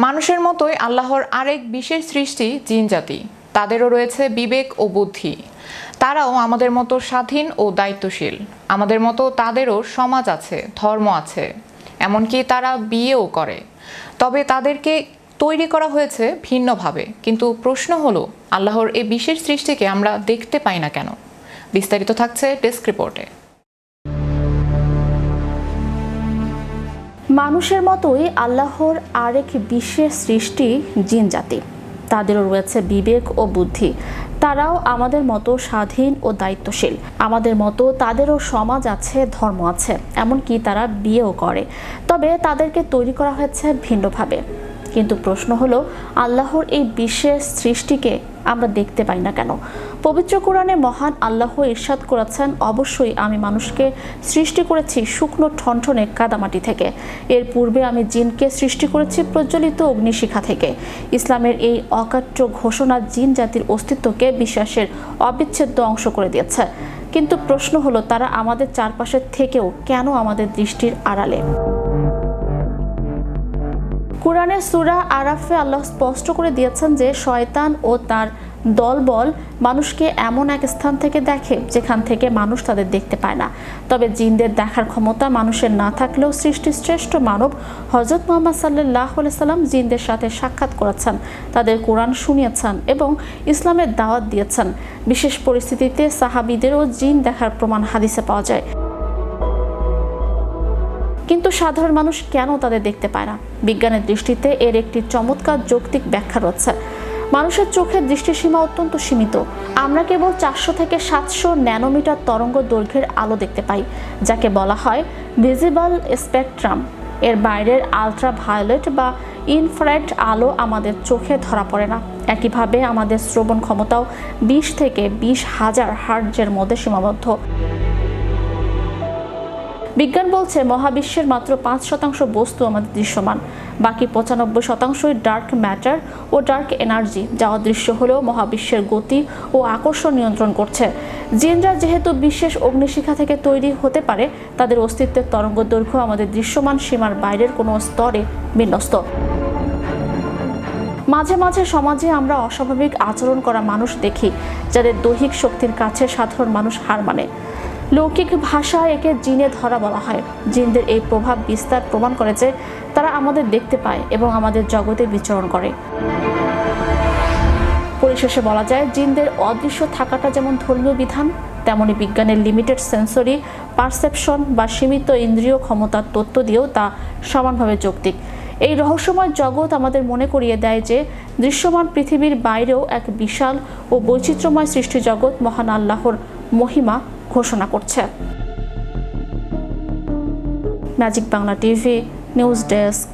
মানুষের মতোই আল্লাহর আরেক বিশেষ সৃষ্টি জিন জাতি। তাদেরও রয়েছে বিবেক ও বুদ্ধি। তারাও আমাদের মতো স্বাধীন ও দায়িত্বশীল। আমাদের মতো তাদেরও সমাজ আছে, ধর্ম আছে, এমনকি তারা বিয়েও করে। তবে তাদেরকে তৈরি করা হয়েছে ভিন্নভাবে। কিন্তু প্রশ্ন হলো, আল্লাহর এই বিশেষ সৃষ্টিকে আমরা দেখতে পাই না কেন? বিস্তারিত থাকছে ডেস্ক রিপোর্টে। মানুষের মতোই আল্লাহর আরেক বিশেষ সৃষ্টি জিন জাতি। তাদেরও রয়েছে বিবেক ও বুদ্ধি। তারাও আমাদের মতো স্বাধীন ও দায়িত্বশীল। আমাদের মতো তাদেরও সমাজ আছে, ধর্ম আছে, এমনকি তারা বিয়েও করে। তবে তাদেরকে তৈরি করা হয়েছে ভিন্নভাবে। কিন্তু প্রশ্ন হলো, আল্লাহর এই বিশেষ সৃষ্টিকে আমরা দেখতে পাই না কেন? পবিত্র কোরআনে মহান আল্লাহ ইরশাদ করেছেন, অবশ্যই আমি মানুষকে সৃষ্টি করেছি শুকনো ঠনঠনে কাদামাটি থেকে। এর পূর্বে আমি জিনকে সৃষ্টি করেছি প্রজ্বলিত অগ্নিশিখা থেকে। ইসলামের এই অকাট্য ঘোষণা জিন জাতির অস্তিত্বকে বিশ্বাসের অবিচ্ছেদ্য অংশ করে দিয়েছে। কিন্তু প্রশ্ন হলো, তারা আমাদের চারপাশে থেকেও কেন আমাদের দৃষ্টির আড়ালে? কুরআনের সূরা আরাফে আল্লাহ স্পষ্ট করে দিয়েছেন যে শয়তান ও তার দলবল মানুষকে এমন এক স্থান থেকে দেখে যেখান থেকে মানুষ তাদের দেখতে পায় না। তবে জিনদের দেখার ক্ষমতা মানুষের না থাকলেও সৃষ্টির শ্রেষ্ঠ মানব হযরত মুহাম্মদ সাল্লাল্লাহু আলাইহি সাল্লাম জিনদের সাথে সাক্ষাৎ করেছেন, তাদের কোরআন শুনিয়েছেন এবং ইসলামের দাওয়াত দিয়েছেন। বিশেষ পরিস্থিতিতে সাহাবীদেরও জিন দেখার প্রমাণ হাদিসে পাওয়া যায়। কিন্তু সাধারণ মানুষ কেন তাদের দেখতে পায় না? বিজ্ঞানের দৃষ্টিতে এর একটি চমৎকার যৌক্তিক ব্যাখ্যা রয়েছে। মানুষের চোখের দৃষ্টিসীমা অত্যন্ত সীমিত। আমরা কেবল 400 থেকে 700 ন্যানোমিটার তরঙ্গ দৈর্ঘ্যের আলো দেখতে পাই, যাকে বলা হয় ভিজিবল স্পেকট্রাম। এর বাইরের আলট্রা ভায়োলেট বা ইনফ্রারেড আলো আমাদের চোখে ধরা পড়ে না। একইভাবে আমাদের শ্রবণ ক্ষমতাও 20 থেকে 20,000 হার্টজের মধ্যে সীমাবদ্ধ। বিজ্ঞান বলছে মহাবিশ্বের মাত্র 5% বস্তু আমাদের দৃশ্যমান, বাকি 95%ই ডার্ক ম্যাটার ও ডার্ক এনার্জি, যা অদৃশ্য হলেও মহাবিশ্বের গতি ও আকর্ষণ নিয়ন্ত্রণ করছে। জিনরা যেহেতু বিশেষ অগ্নিশিখা থেকে তৈরি হতে পারে, তাদের অস্তিত্বের তরঙ্গ দৈর্ঘ্য আমাদের দৃশ্যমান সীমার বাইরের কোনো স্তরে বিন্যস্ত। মাঝে মাঝে সমাজে আমরা অস্বাভাবিক আচরণ করা মানুষ দেখি, যাদের দৈহিক শক্তির কাছে সাধারণ মানুষ হার মানে। লৌকিক ভাষায় একে জিনে ধরা বলা হয়। জিনদের এই প্রভাব বিস্তার প্রমাণ করে যে তারা আমাদের দেখতে পায় এবং আমাদের জগতে বিচরণ করে। পরিশেষে বলা যায়, জিনদের অদৃশ্য থাকাটা যেমন ধর্মীয় বিধান, তেমনি বিজ্ঞানের লিমিটেড সেন্সরি পারসেপশন বা সীমিত ইন্দ্রিয় ক্ষমতার তত্ত্ব দিয়েও তা সমানভাবে যৌক্তিক। এই রহস্যময় জগৎ আমাদের মনে করিয়ে দেয় যে দৃশ্যমান পৃথিবীর বাইরেও এক বিশাল ও বৈচিত্র্যময় সৃষ্টি জগৎ মহান আল্লাহর মহিমা ঘোষণা করছে। Magic Bangla TV news desk.